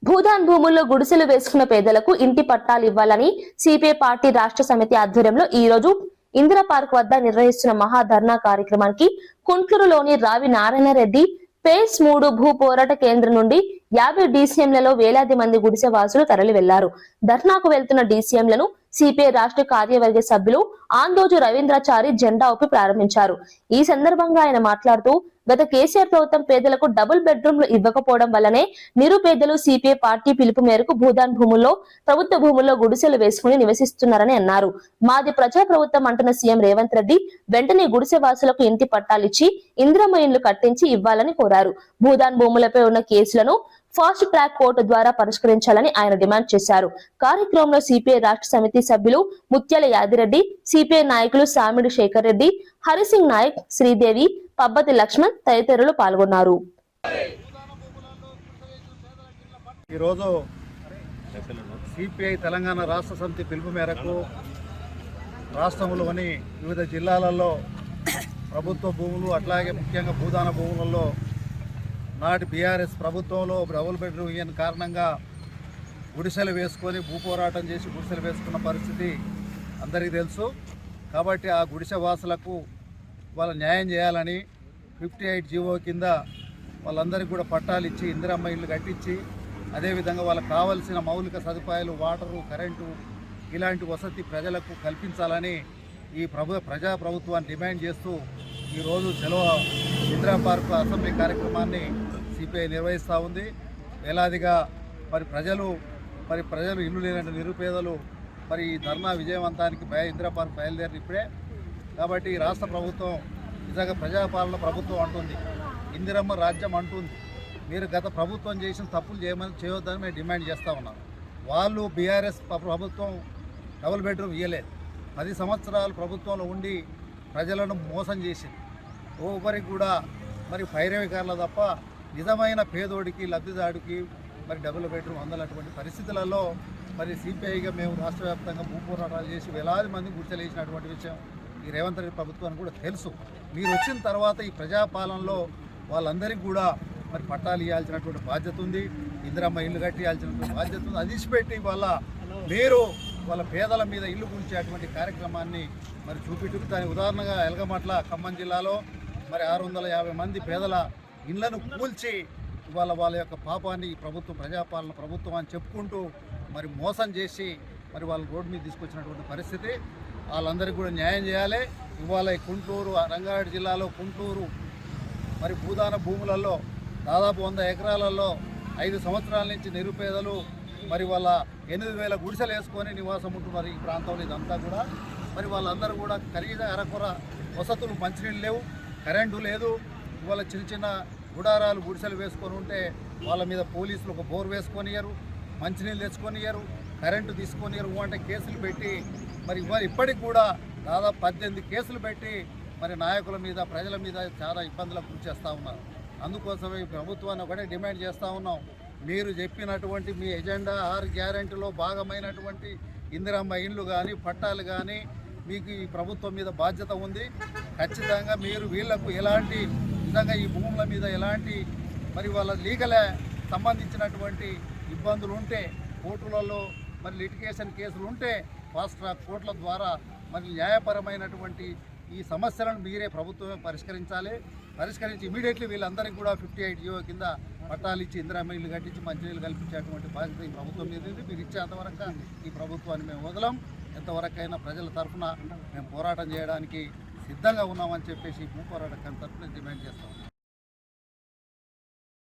భూదాన్ భూముల్లో గుడిసెలు వేసుకున్న పేదలకు ఇంటి పట్టాలు ఇవ్వాలని సిపిఐ పార్టీ రాష్ట్ర సమితి ఆధ్వర్యంలో ఈ రోజు ఇందిరా పార్క్ వద్ద నిర్వహిస్తున్న మహాధర్నా కార్యక్రమానికి కుంట్లూరులోని రావి నారాయణ రెడ్డి ఫేజ్ 3 భూ పోరాట కేంద్రం నుండి 50 డీసీఎంలలో వేలాది మంది గుడిసె వాసులు తరలి వెళ్లారు. ధర్నాకు వెళ్తున్న డీసీఎంలను సిపిఐ రాష్ట్ర కార్యవర్గ సభ్యులు ఆందోజు రవీంద్రాచారి జెండా ఊపి ప్రారంభించారు. ఈ సందర్భంగా ఆయన మాట్లాడుతూ గత కేసీఆర్ ప్రభుత్వం పేదలకు డబుల్ బెడ్రూమ్లు ఇవ్వకపోవడం వల్లనే నిరుపేదలు సిపిఐ పార్టీ పిలుపు మేరకు భూదాన్ భూముల్లో ప్రభుత్వ భూముల్లో గుడిసెలు వేసుకుని నివసిస్తున్నారని అన్నారు. మాది ప్రజా ప్రభుత్వం అంటున్న సీఎం రేవంత్ రెడ్డి వెంటనే గుడిసె వాసులకు ఇంటి పట్టాలిచ్చి ఇందిరమ్మ ఇండ్లు కట్టించి ఇవ్వాలని కోరారు. భూదాన్ భూములపై ఉన్న కేసులను ఫాస్ట్ ట్రాక్ కోర్టు ద్వారా పరిష్కరించాలని ఆయన డిమాండ్ చేశారు. కార్యక్రమంలో సిపిఐ రాష్ట్ర సమితి సభ్యులు ముత్యాల యాదిరెడ్డి, సిపిఐ నాయకులు సామిడి శేఖర్ రెడ్డి, హరిసింగ్ నాయక్, శ్రీదేవి, పబ్బతి లక్ష్మణ్ తదితరులు పాల్గొన్నారు. ఈరోజు సిపిఐ తెలంగాణ రాష్ట్ర సమితి పిలుపు మేరకు రాష్ట్రంలోని వివిధ జిల్లాలలో ప్రభుత్వ భూములు అట్లాగే ముఖ్యంగా భూదాన భూములలో నాటి బీఆర్ఎస్ ప్రభుత్వంలో డబుల్ బెడ్రూమ్ ఇయ్యని కారణంగా గుడిసెలు వేసుకొని భూపోరాటం చేసి గుడిసెలు వేసుకున్న పరిస్థితి అందరికీ తెలుసు. కాబట్టి ఆ గుడిసె వాసులకు వాళ్ళ న్యాయం చేయాలని 58 జీవో కింద వాళ్ళందరికీ కూడా పట్టాలు ఇచ్చి ఇందిరమ్మ ఇల్లు కట్టించి అదేవిధంగా వాళ్ళకి కావాల్సిన మౌలిక సదుపాయాలు వాటరు, కరెంటు ఇలాంటి వసతి ప్రజలకు కల్పించాలని ఈ ప్రజా ప్రభుత్వాన్ని డిమాండ్ చేస్తూ ఈరోజు ఇందిరా పార్క్ అసెంబ్లీ కార్యక్రమాన్ని సిపిఐ నిర్వహిస్తూ ఉంది. వేలాదిగా ప్రజలు ఇల్లు లేనట్టు నిరుపేదలు ఈ ధర్నా విజయవంతానికి ఇందిరా పార్క్ బయలుదేరి ఇప్పుడే. కాబట్టి రాష్ట్ర ప్రభుత్వం నిజంగా ప్రజాపాలన ప్రభుత్వం అంటుంది, ఇందిరమ్మ రాజ్యం అంటుంది. మీరు గత ప్రభుత్వం చేసిన తప్పులు చేయొద్దని మేము డిమాండ్ చేస్తూ ఉన్నాం. వాళ్ళు బీఆర్ఎస్ ప్రభుత్వం డబుల్ బెడ్రూమ్ ఇవ్వలేదు. 10 సంవత్సరాలు ప్రభుత్వంలో ఉండి ప్రజలను మోసం చేసింది. ఒకరికి కూడా పైరవికారులు తప్ప నిజమైన పేదోడికి లబ్ధిదాడికి డబుల్ బెడ్రూమ్ అందనటువంటి పరిస్థితులలో సిపిఐగా మేము రాష్ట్ర వ్యాప్తంగా భూ పోరాటాలు చేసి వేలాది మంది గుర్తులేసినటువంటి విషయం ఈ రేవంత్ రెడ్డి ప్రభుత్వానికి కూడా తెలుసు. మీరు వచ్చిన తర్వాత ఈ ప్రజాపాలనలో వాళ్ళందరికీ కూడా పట్టాలు ఇవ్వాల్సినటువంటి బాధ్యత ఉంది, ఇందిరమ్మ ఇల్లు కట్టియాల్సినటువంటి బాధ్యత ఉంది. అది ఇచ్చిపెట్టి మీరు వాళ్ళ పేదల మీద ఇల్లు కూల్చేటువంటి కార్యక్రమాన్ని చూపిట్టు. దాని ఉదాహరణగా ఎలగమట్ల ఖమ్మం జిల్లాలో 650 మంది పేదల ఇళ్లను కూల్చి వాళ్ళ యొక్క పాపాన్ని ఈ ప్రభుత్వం ప్రజాపాలన ప్రభుత్వం అని చెప్పుకుంటూ మోసం చేసి వాళ్ళ రోడ్డు మీద తీసుకొచ్చినటువంటి పరిస్థితి. వాళ్ళందరికీ కూడా న్యాయం చేయాలి. ఇవాళ కుంటూరు రంగారెడ్డి జిల్లాలో కుంటూరు భూదాన భూములలో దాదాపు 100 ఎకరాలలో 5 సంవత్సరాల నుంచి నిరుపేదలు వాళ్ళ 8,000 గుడిసెలు వేసుకొని నివాసం ఉంటున్నారు ఈ ప్రాంతంలో. ఇదంతా కూడా వాళ్ళందరూ కూడా కలిగిన అరకొర వసతులు, మంచినీళ్ళు లేవు, కరెంటు లేదు. ఇవాళ చిన్న చిన్న గుడారాలు గుడిసెలు వేసుకొని ఉంటే వాళ్ళ మీద పోలీసులు ఒక బోర్ వేసుకొనియరు, మంచినీళ్ళు తెచ్చుకొనియరు, కరెంటు తీసుకొనియరు అంటే కేసులు పెట్టి ఇప్పటికి కూడా దాదాపు 18 కేసులు పెట్టి నాయకుల మీద ప్రజల మీద చాలా ఇబ్బందులకు గురి చేస్తూ ఉన్నారు. అందుకోసమే ఈ ప్రభుత్వాన్ని ఒకటే డిమాండ్ చేస్తూ ఉన్నాం, మీరు చెప్పినటువంటి మీ ఎజెండా 6 గ్యారెంటీలో భాగమైనటువంటి ఇందిరమ్మ ఇండ్లు కానీ పట్టాలు కానీ మీకు ఈ ప్రభుత్వం మీద బాధ్యత ఉంది. ఖచ్చితంగా మీరు వీళ్లకు ఎలాంటి నిజంగా ఈ భూముల మీద ఎలాంటి వాళ్ళ లీగల్ సంబంధించినటువంటి ఇబ్బందులు ఉంటే కోర్టులలో లిటిగేషన్ కేసులు ఉంటే ఫాస్ట్ ట్రాక్ కోర్టుల ద్వారా న్యాయపరమైనటువంటి ఈ సమస్యలను మీరే ప్రభుత్వమే పరిష్కరించి ఇమీడియట్లీ వీళ్ళందరికీ కూడా 58 జీవో కింద పట్టాలు ఇచ్చి ఇందిరమ్మ ఇల్లు కట్టించి మంచినీళ్ళు కల్పించేటువంటి బాధ్యత ఈ ప్రభుత్వం మీద ఉంది. మీరు ఇచ్చేంతవరకు ఈ ప్రభుత్వాన్ని మేము వదలం. ఎంతవరకైనా ప్రజల తరఫున మేము పోరాటం చేయడానికి సిద్ధంగా ఉన్నామని చెప్పేసి భూ పోరాటం తరఫున డిమాండ్ చేస్తాం.